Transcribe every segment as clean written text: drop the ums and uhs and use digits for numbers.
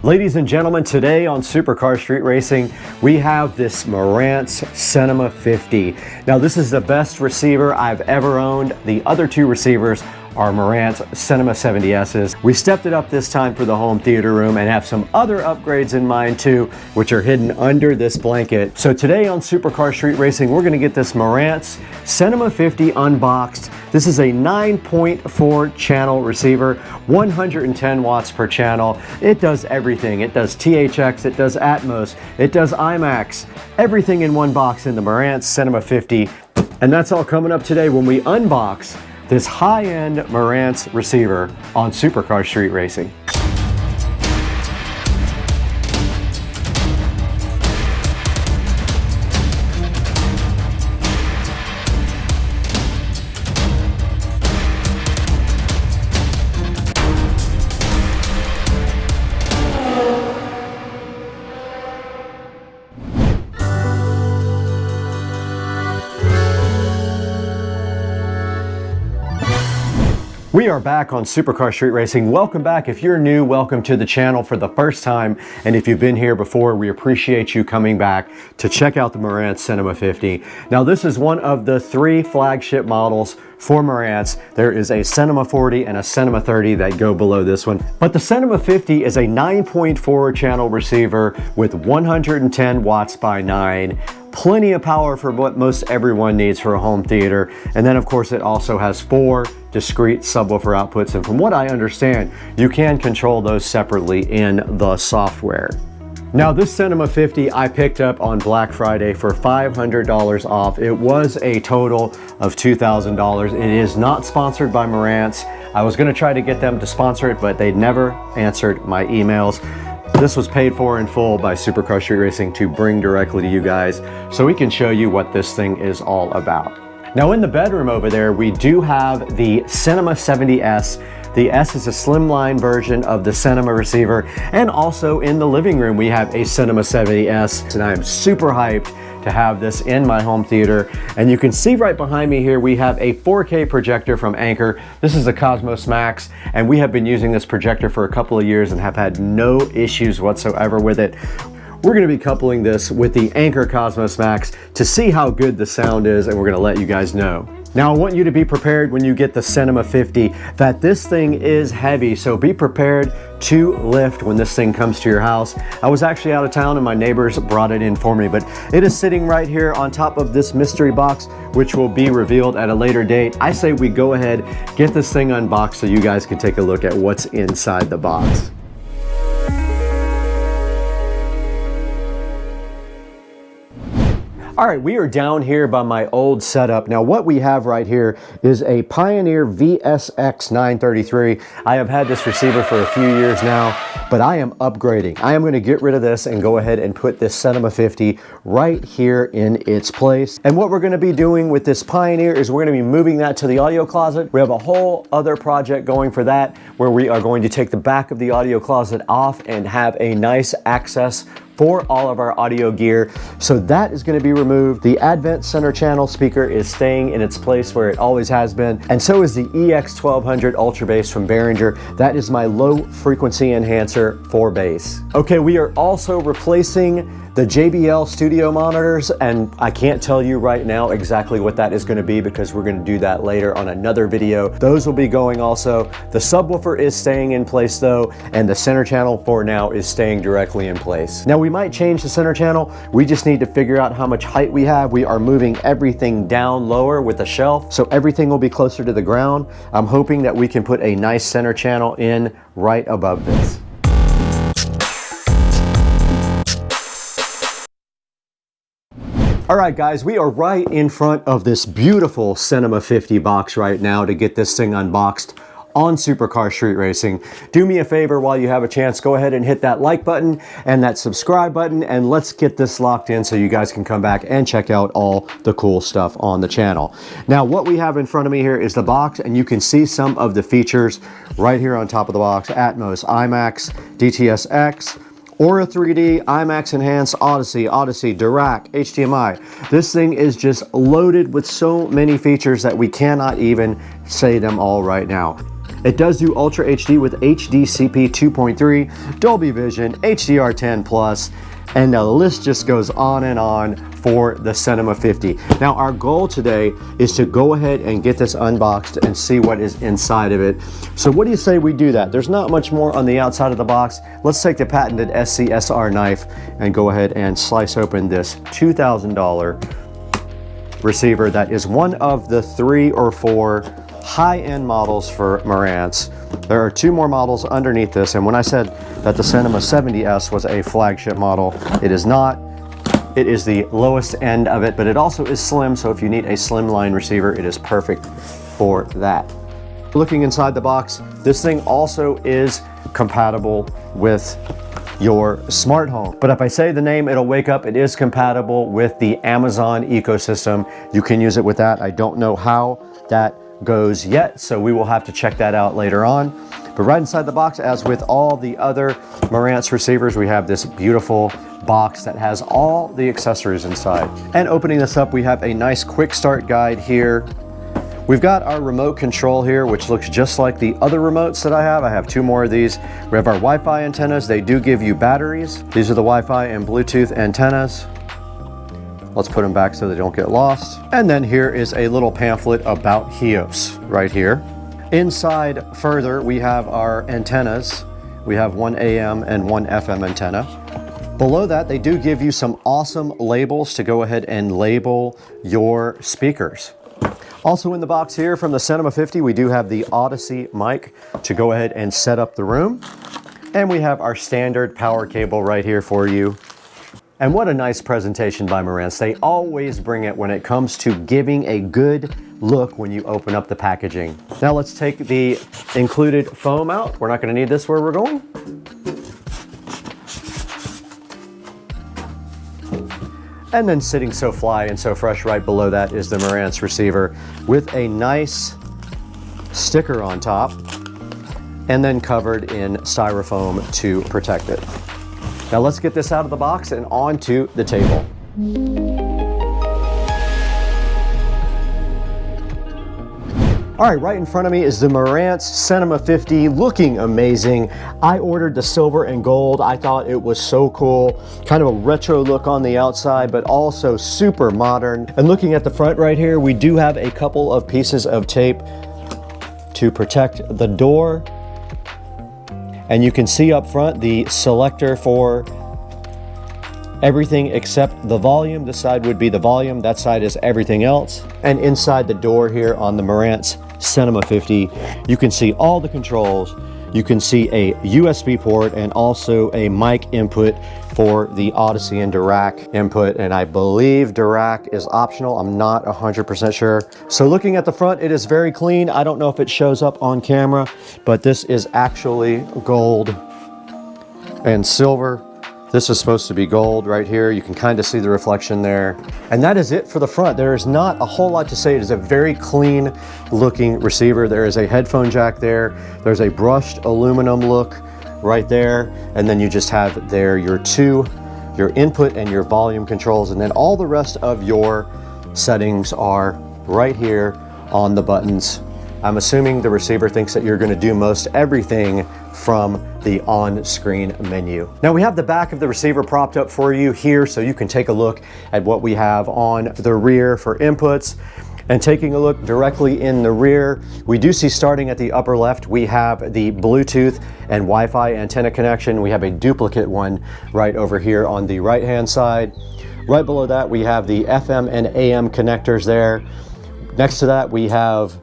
Ladies and gentlemen, today on Supercar Street Racing, we have this Marantz Cinema 50. Now this is the best receiver I've ever owned. The other two receivers are Marantz Cinema 70S's. We stepped it up this time for the home theater room and have some other upgrades in mind too, which are hidden under this blanket. So today on Supercar Street Racing, we're gonna get this Marantz Cinema 50 unboxed. This is a 9.4 channel receiver, 110 watts per channel. It does everything. It does THX, it does Atmos, it does IMAX, everything in one box in the Marantz Cinema 50. And that's all coming up today when we unbox this high-end Marantz receiver on Supercar Street Racing. We are back on Supercar Street Racing. Welcome back. If you're new, welcome to the channel for the first time. And if you've been here before, we appreciate you coming back to check out the Marantz Cinema 50. Now this is one of the 3 flagship models for Marantz. There is a Cinema 40 and a Cinema 30 that go below this one. But the Cinema 50 is a 9.4 channel receiver with 110 watts by 9. Plenty of power for what most everyone needs for a home theater. And then of course it also has 4 discrete subwoofer outputs. And from what I understand, you can control those separately in the software. Now this Cinema 50 I picked up on Black Friday for $500 off. It was a total of $2,000. It is not sponsored by Marantz. I was gonna try to get them to sponsor it, but they never answered my emails. This was paid for in full by Supercar Street Racing to bring directly to you guys so we can show you what this thing is all about. Now in the bedroom over there, we do have the Cinema 70S. The S is a slimline version of the Cinema receiver. And also in the living room, we have a Cinema 70S. And I am super hyped to have this in my home theater. And you can see right behind me here, we have a 4K projector from Anker. This is a Cosmos Max, and we have been using this projector for a couple of years and have had no issues whatsoever with it. We're gonna be coupling this with the Anker Cosmos Max to see how good the sound is, and we're gonna let you guys know. Now I want you to be prepared when you get the Cinema 50 that this thing is heavy, so be prepared to lift when this thing comes to your house. I was actually out of town and my neighbors brought it in for me, but it is sitting right here on top of this mystery box, which will be revealed at a later date. I say we go ahead, get this thing unboxed so you guys can take a look at what's inside the box. All right, we are down here by my old setup. Now what we have right here is a Pioneer VSX 933. I have had this receiver for a few years now, but I am upgrading. I am going to get rid of this and go ahead and put this Cinema 50 right here in its place. And what we're going to be doing with this Pioneer is we're going to be moving that to the audio closet. We have a whole other project going for that where we are going to take the back of the audio closet off and have a nice access for all of our audio gear. So that is going to be removed. The Advent center channel speaker is staying in its place where it always has been. And so is the EX1200 Ultra Bass from Behringer. That is my low frequency enhancer for bass. Okay, we are also replacing the JBL studio monitors, and I can't tell you right now exactly what that is going to be because we're going to do that later on another video. Those will be going also. The subwoofer is staying in place though, and the center channel for now is staying directly in place. Now we might change the center channel. We just need to figure out how much height we have. We are moving everything down lower with a shelf, so everything will be closer to the ground. I'm hoping that we can put a nice center channel in right above this. All right, guys, we are right in front of this beautiful Cinema 50 box right now to get this thing unboxed on Supercar Street Racing. Do me a favor while you have a chance, go ahead and hit that like button and that subscribe button, and let's get this locked in so you guys can come back and check out all the cool stuff on the channel. Now, what we have in front of me here is the box, and you can see some of the features right here on top of the box. Atmos, IMAX, DTS:X, Aura 3D, IMAX Enhanced, Odyssey, Dirac, HDMI. This thing is just loaded with so many features that we cannot even say them all right now. It does do Ultra HD with HDCP 2.3, Dolby Vision, HDR10 Plus, and the list just goes on and on for the Cinema 50. Now our goal today is to go ahead and get this unboxed and see what is inside of it. So what do you say we do that? There's not much more on the outside of the box. Let's take the patented SCSR knife and go ahead and slice open this $2,000 receiver that is one of the 3 or 4 high-end models for Marantz. There are 2 more models underneath this, and when I said that the Cinema 70S was a flagship model, it is not. It is the lowest end of it, but it also is slim, so if you need a slimline receiver, it is perfect for that. Looking inside the box, this thing also is compatible with your smart home. But if I say the name, it'll wake up. It is compatible with the Amazon ecosystem. You can use it with that. I don't know how that goes yet, so we will have to check that out later on. But right inside the box, as with all the other Marantz receivers, we have this beautiful box that has all the accessories inside. And opening this up, we have a nice quick start guide here. We've got our remote control here, which looks just like the other remotes that I have. I have 2 more of these. We have our Wi-Fi antennas. They do give you batteries. These are the Wi-Fi and Bluetooth antennas. Let's put them back so they don't get lost. And then here is a little pamphlet about HEOS right here. Inside further, we have our antennas. We have 1 AM and 1 FM antenna. Below that, they do give you some awesome labels to go ahead and label your speakers. Also in the box here from the Cinema 50, we do have the Odyssey mic to go ahead and set up the room. And we have our standard power cable right here for you. And what a nice presentation by Marantz. They always bring it when it comes to giving a good look when you open up the packaging. Now let's take the included foam out. We're not going to need this where we're going. And then sitting so fly and so fresh right below that is the Marantz receiver with a nice sticker on top and then covered in styrofoam to protect it. Now let's get this out of the box and onto the table. All right, right in front of me is the Marantz Cinema 50, looking amazing. I ordered the silver and gold. I thought it was so cool. Kind of a retro look on the outside, but also super modern. And looking at the front right here, we do have a couple of pieces of tape to protect the door. And you can see up front the selector for everything except the volume. This side would be the volume, that side is everything else. And inside the door here on the Marantz Cinema 50, you can see all the controls. You can see a USB port and also a mic input for the Odyssey and Dirac input. And I believe Dirac is optional. I'm not 100% sure. So looking at the front, it is very clean. I don't know if it shows up on camera, but this is actually gold and silver. This is supposed to be gold right here. You can kind of see the reflection there. And that is it for the front. There is not a whole lot to say. It is a very clean looking receiver. There is a headphone jack there. There's a brushed aluminum look right there. And then you just have there your input and your volume controls. And then all the rest of your settings are right here on the buttons. I'm assuming the receiver thinks that you're going to do most everything from the on-screen menu. Now we have the back of the receiver propped up for you here so you can take a look at what we have on the rear for inputs. And taking a look directly in the rear, we do see starting at the upper left, we have the Bluetooth and Wi-Fi antenna connection. We have a duplicate one right over here on the right-hand side. Right below that, we have the FM and AM connectors there. Next to that, we have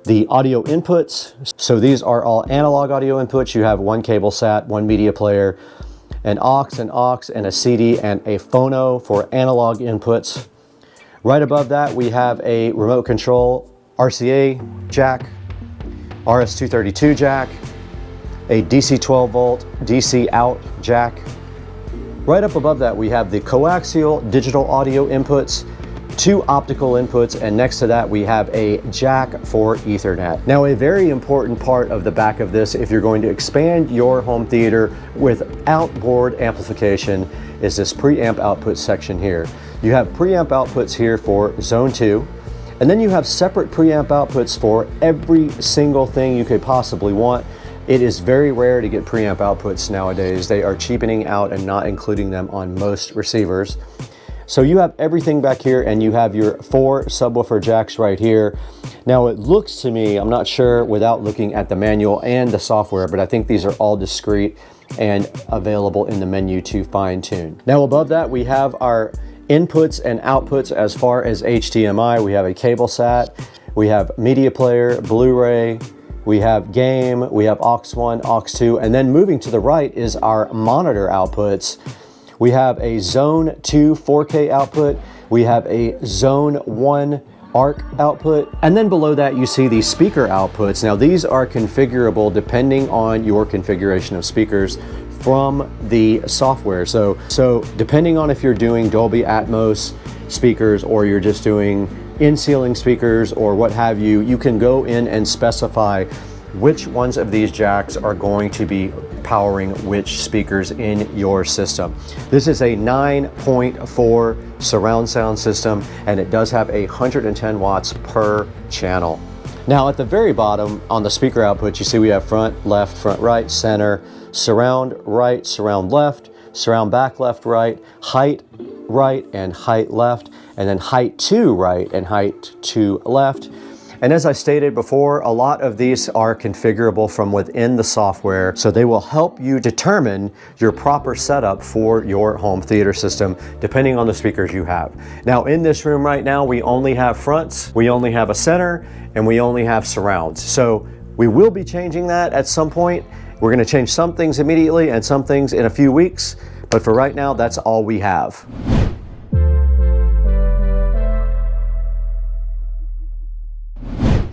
the audio inputs. So these are all analog audio inputs. You have 1 cable sat, 1 media player, an aux, and a CD, and a phono for analog inputs. Right above that, we have a remote control RCA jack, RS-232 jack, a DC 12 volt DC out jack. Right up above that, we have the coaxial digital audio inputs, 2 optical inputs, and next to that we have a jack for Ethernet. Now a very important part of the back of this, if you're going to expand your home theater with outboard amplification, is this preamp output section here. You have preamp outputs here for zone 2, And then you have separate preamp outputs for every single thing you could possibly want. It is very rare to get preamp outputs nowadays. They are cheapening out and not including them on most receivers. So you have everything back here, and you have your 4 subwoofer jacks right here. Now it looks to me, I'm not sure without looking at the manual and the software, but I think these are all discrete and available in the menu to fine tune. Now above that, we have our inputs and outputs as far as HDMI. We have a cable sat, we have media player, Blu-ray, we have game, we have aux 1, aux 2, and then moving to the right is our monitor outputs. We have a Zone 2 4K output, we have a Zone 1 ARC output, and then below that you see the speaker outputs. Now these are configurable depending on your configuration of speakers from the software. So depending on if you're doing Dolby Atmos speakers or you're just doing in-ceiling speakers or what have you, you can go in and specify which ones of these jacks are going to be powering which speakers in your system. This is a 9.4 surround sound system, and it does have 110 watts per channel. Now at the very bottom on the speaker output, you see we have front, right, center, surround right, surround left, surround back, left, right, and height left, and then height to right and height to left. And as I stated before, a lot of these are configurable from within the software, so they will help you determine your proper setup for your home theater system, depending on the speakers you have. Now in this room right now, we only have fronts, we only have a center, and we only have surrounds. So we will be changing that at some point. We're gonna change some things immediately and some things in a few weeks, but for right now, that's all we have.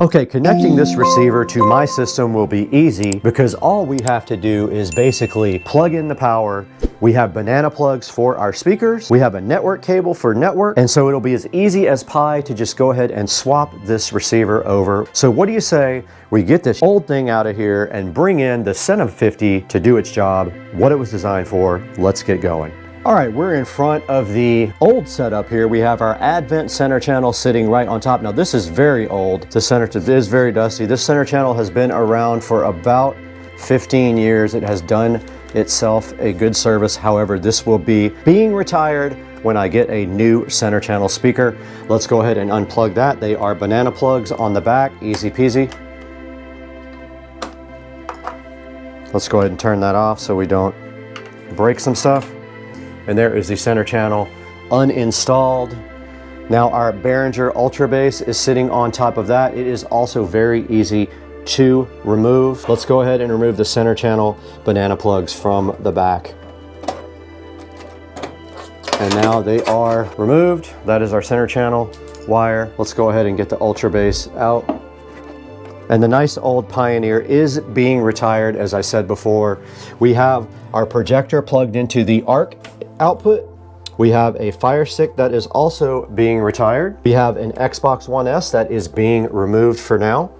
Okay, connecting this receiver to my system will be easy because all we have to do is basically plug in the power. We have banana plugs for our speakers. We have a network cable for network. And so it'll be as easy as pie to just go ahead and swap this receiver over. So what do you say we get this old thing out of here and bring in the Cinema 50 to do its job, what it was designed for? Let's get going. All right, we're in front of the old setup here. We have our Advent center channel sitting right on top. Now this is very old. The center is very dusty. This center channel has been around for about 15 years. It has done itself a good service. However, this will be being retired when I get a new center channel speaker. Let's go ahead and unplug that. They are banana plugs on the back, easy peasy. Let's go ahead and turn that off so we don't break some stuff. And there is the center channel uninstalled. Now our Behringer Ultra Bass is sitting on top of that. It is also very easy to remove. Let's go ahead and remove the center channel banana plugs from the back. And now they are removed. That is our center channel wire. Let's go ahead and get the Ultra Bass out. And the nice old Pioneer is being retired, as I said before. We have our projector plugged into the ARC output. We have a Fire Stick that is also being retired. We have an Xbox One S that is being removed for now.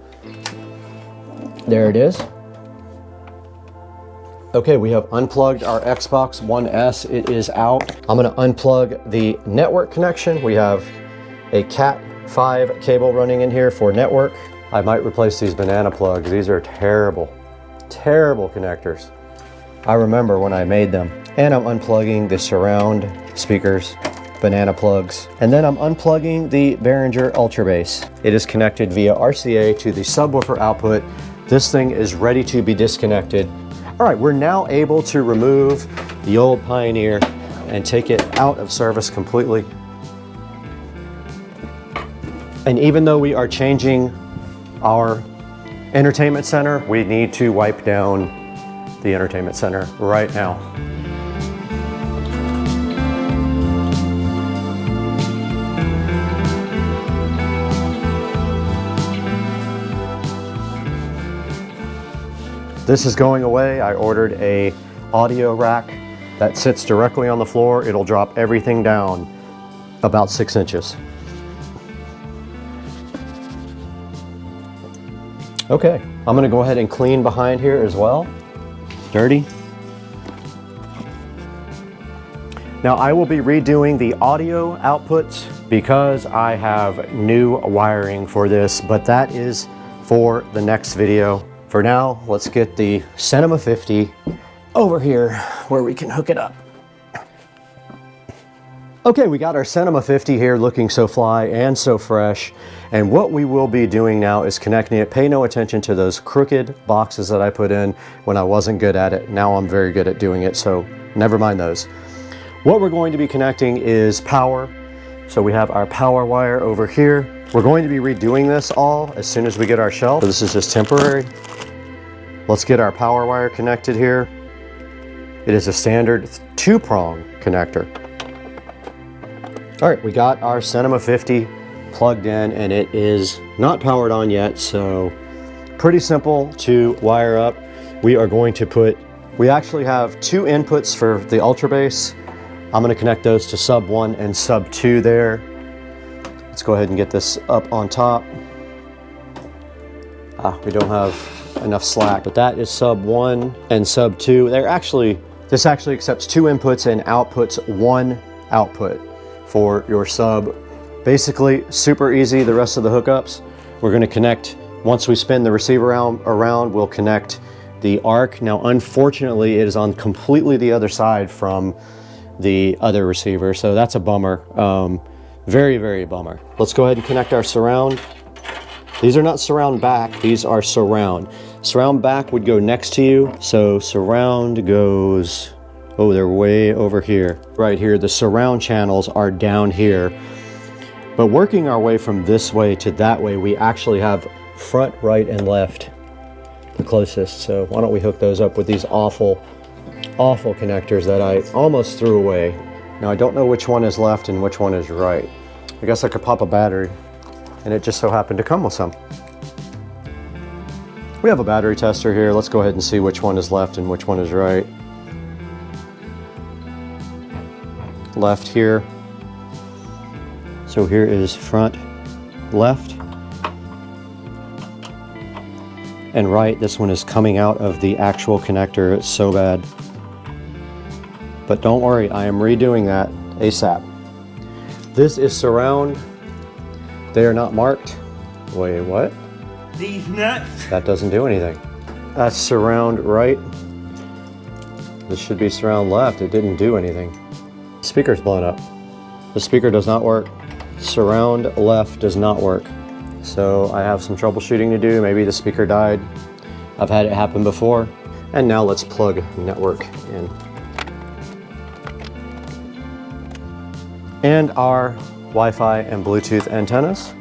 There it is. Okay, we have unplugged our Xbox One S. It is out. I'm gonna unplug the network connection. We have a Cat 5 cable running in here for network. I might replace these banana plugs. These are terrible, terrible connectors. I remember when I made them. And I'm unplugging the surround speakers, banana plugs. And then I'm unplugging the Behringer Ultra Bass. It is connected via RCA to the subwoofer output. This thing is ready to be disconnected. All right, we're now able to remove the old Pioneer and take it out of service completely. And even though we are changing our entertainment center, we need to wipe down the entertainment center right now. This is going away. I ordered a audio rack that sits directly on the floor. It'll drop everything down about 6 inches. Okay, I'm gonna go ahead and clean behind here as well. Dirty. Now I will be redoing the audio outputs because I have new wiring for this, but that is for the next video. For now, let's get the Cinema 50 over here where we can hook it up. Okay, we got our Cinema 50 here looking so fly and so fresh. And what we will be doing now is connecting it. Pay no attention to those crooked boxes that I put in when I wasn't good at it. Now I'm very good at doing it, so never mind those. What we're going to be connecting is power. So we have our power wire over here. We're going to be redoing this all as soon as we get our shelf. So this is just temporary. Let's get our power wire connected here. It is a standard 2-prong connector. All right, we got our Cinema 50 plugged in and it is not powered on yet, so pretty simple to wire up. We are going to we actually have 2 inputs for the ultra bass. I'm going to connect those to sub 1 and sub 2 there. Let's go ahead and get this up on top. We don't have enough slack, but that is sub 1 and sub 2. This actually accepts 2 inputs and outputs 1 output for your sub. Basically super easy. The rest of the hookups we're going to connect once we spin the receiver around. We'll connect the ARC. Now unfortunately it is on completely the other side from the other receiver, so that's a bummer. Very, very bummer. Let's go ahead and connect our surround. These are not surround back, these are surround. Surround back would go next to you, so surround goes, oh, they're way over here. Right here, the surround channels are down here. But working our way from this way to that way, we actually have front, right, and left, the closest. So why don't we hook those up with these awful connectors that I almost threw away. Now I don't know which one is left and which one is right. I guess I could pop a battery, and it just so happened to come with some. We have a battery tester here. Let's go ahead and see which one is left and which one is right. Left here. So here is front, left, and right. This one is coming out of the actual connector. It's so bad. But don't worry, I am redoing that ASAP. This is surround. They are not marked. Wait, what? These nuts. That doesn't do anything. That's surround right. This should be surround left. It didn't do anything. Speaker's blown up. The speaker does not work. Surround left does not work. So I have some troubleshooting to do. Maybe the speaker died. I've had it happen before. And now let's plug network in. And our Wi-Fi and Bluetooth antennas.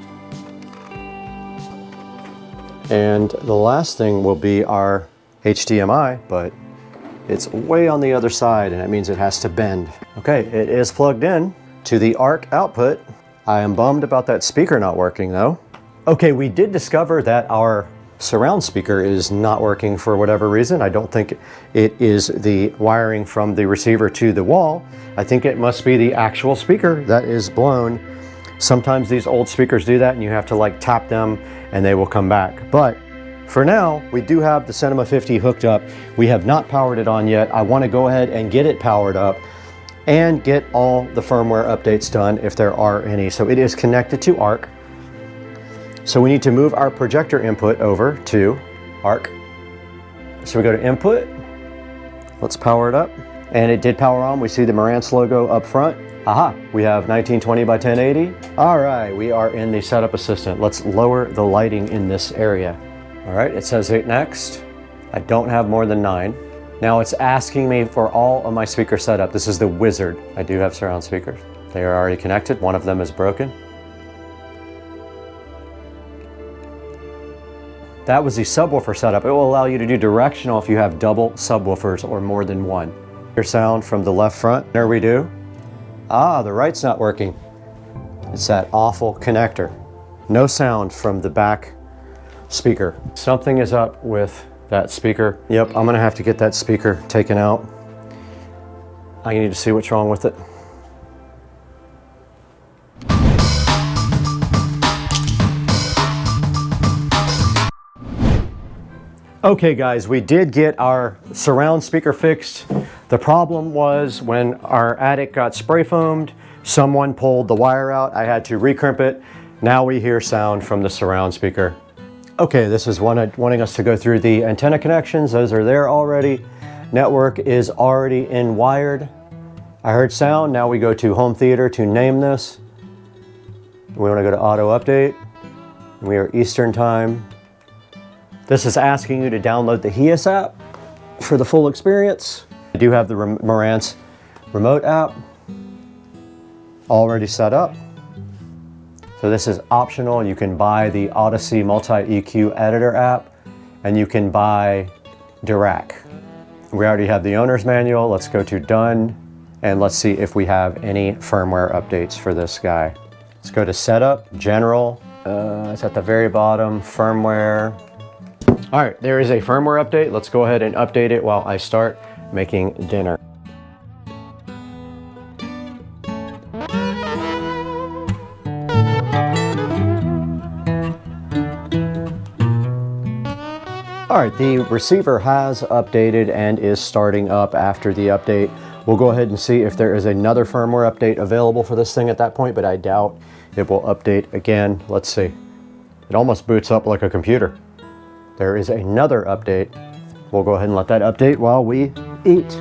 And the last thing will be our HDMI, but it's way on the other side and that means it has to bend. Okay, it is plugged in to the ARC output. I am bummed about that speaker not working though. Okay, we did discover that our surround speaker is not working for whatever reason. I don't think it is the wiring from the receiver to the wall. I think it must be the actual speaker that is blown. Sometimes these old speakers do that and you have to like tap them and they will come back. But for now, we do have the Cinema 50 hooked up. We have not powered it on yet. I want to go ahead and get it powered up and get all the firmware updates done if there are any. So it is connected to ARC. So we need to move our projector input over to ARC. So we go to input, let's power it up. And it did power on. We see the Marantz logo up front. Aha, we have 1920 by 1080. All right, we are in the setup assistant. Let's lower the lighting in this area. All right, it says 8 next. I don't have more than 9. Now it's asking me for all of my speaker setup. This is the wizard. I do have surround speakers. They are already connected. One of them is broken. That was the subwoofer setup. It will allow you to do directional if you have double subwoofers or more than one. Your sound from the left front. There we do. Ah, the right's not working. It's that awful connector. No sound from the back speaker. Something is up with that speaker. Yep, I'm gonna have to get that speaker taken out. I need to see what's wrong with it. Okay guys, we did get our surround speaker fixed. The problem was when our attic got spray foamed, someone pulled the wire out. I had to recrimp it. Now we hear sound from the surround speaker. Okay, this is wanting us to go through the antenna connections. Those are there already. Network is already in wired. I heard sound. Now we go to home theater to name this. We want to go to auto update. We are Eastern time. This is asking you to download the HEOS app for the full experience. I do have the Marantz remote app already set up. So this is optional. You can buy the Odyssey Multi-EQ Editor app, and you can buy Dirac. We already have the owner's manual. Let's go to Done, and let's see if we have any firmware updates for this guy. Let's go to Setup, General. It's at the very bottom, Firmware. All right, there is a firmware update. Let's go ahead and update it while I start making dinner. All right, the receiver has updated and is starting up after the update. We'll go ahead and see if there is another firmware update available for this thing at that point, but I doubt it will update again. Let's see. It almost boots up like a computer. There is another update. We'll go ahead and let that update while we eat.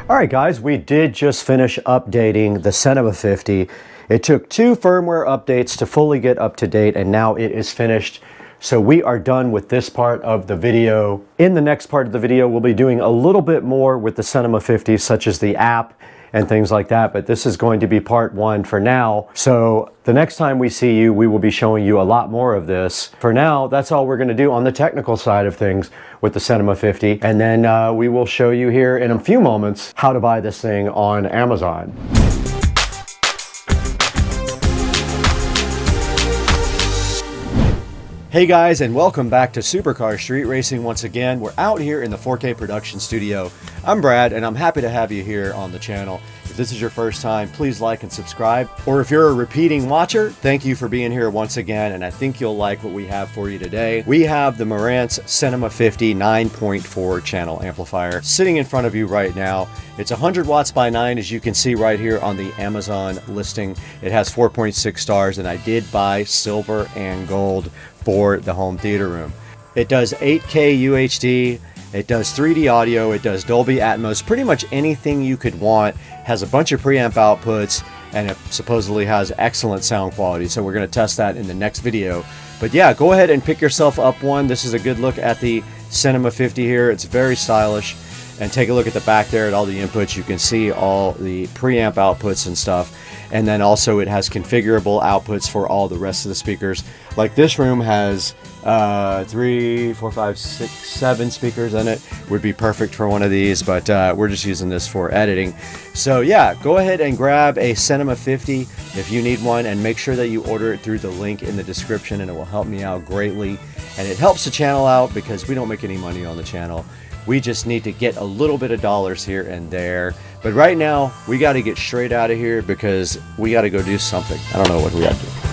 All right, guys, we did just finish updating the Cinema 50. It took 2 firmware updates to fully get up to date, and now it is finished. So we are done with this part of the video. In the next part of the video, we'll be doing a little bit more with the Cinema 50, such as the app and things like that, but this is going to be part 1 for now. So the next time we see you, we will be showing you a lot more of this. For now, that's all we're gonna do on the technical side of things with the Cinema 50, and then we will show you here in a few moments how to buy this thing on Amazon. Hey guys, and welcome back to Supercar Street Racing once again. We're out here in the 4K production studio. I'm Brad, and I'm happy to have you here on the channel. If this is your first time, please like and subscribe. Or if you're a repeating watcher, thank you for being here once again, and I think you'll like what we have for you today. We have the Marantz Cinema 50 9.4 channel amplifier sitting in front of you right now. It's 100 watts by 9, as you can see right here on the Amazon listing. It has 4.6 stars, and I did buy silver and gold for the home theater room. It does 8K UHD, it does 3D audio, it does Dolby Atmos, pretty much anything you could want. Has a bunch of preamp outputs, and it supposedly has excellent sound quality. So we're going to test that in the next video. But yeah, go ahead and pick yourself up one. This is a good look at the Cinema 50 here. It's very stylish. And take a look at the back there at all the inputs. You can see all the preamp outputs and stuff. And then also it has configurable outputs for all the rest of the speakers. Like this room has 3, 4, 5, 6, 7 speakers in it. Would be perfect for one of these, but we're just using this for editing. So yeah, go ahead and grab a Cinema 50 if you need one, and make sure that you order it through the link in the description, and it will help me out greatly. And it helps the channel out because we don't make any money on the channel. We just need to get a little bit of dollars here and there. But right now, we got to get straight out of here because we got to go do something. I don't know what we got to do.